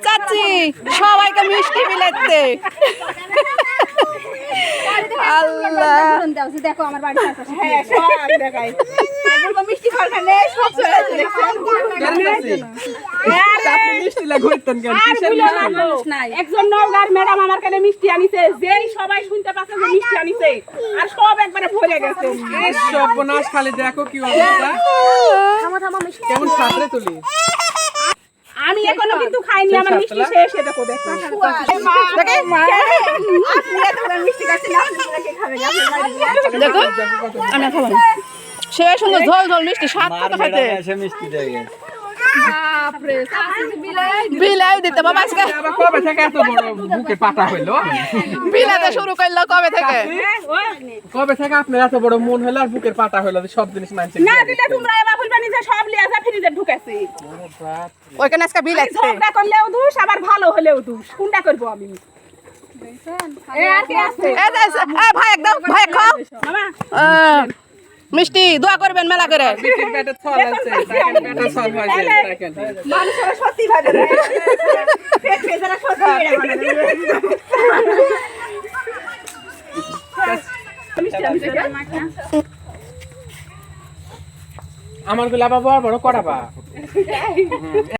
চাচ্ছি সবাইকে মিষ্টি বিলাইতে আল্লাহ দেখো আমার বাড়ি হ্যাঁ সব দেখাই মিষ্টি খাওয়ালে সব চলে আসে একজন নওগাঁর ম্যাডাম আমার কাছে মিষ্টি আনিছে যেই সবাই শুনতে পাচ্ছে যে মিষ্টি আনিছে আর সব একবারে ভরে গেছে সর্বনাশ খালি দেখো কি অবস্থা কেমন সাঁতরে তুলি আমি এখনো কিন্তু খাইনি আমার মিষ্টি শেষ দেখো দেখো দেখো আমি খাবো সে সুন্দর ঝোল ঝোল মিষ্টি স্বাদ কত খাইতে মিষ্টি দেয় বিলাই দিতে বাবা আজকে আবার কবে থেকে এত বড় বুকে পাতা হইলো বিলাতে শুরু করলো কবে থেকে কবে থেকে আপনার এত বড় মন হলো আর বুকের পাতা হইলো সব জিনিস মানছে না দিলে তোমরা এবার বলবানি যে সব লিয়া যা ফ্রিজে ঢুকাছে ওইখানে আজকে বিলাইছে ঝগড়া করলেও দোষ আবার ভালো হলেও দোষ কোনটা করব আমি আর কি আছে ভাই একদম ভাই খাও মামা মিষ্টি দোয়া করবেন মেলা করে বিটির পেটে ছল আছে তাকেন পেটে ছল হয়েছে তাকেন মানুষের সত্যি ভাবে না পেট ফেজারা সত্যি আমার গুলা বাবা বড় কড়াবা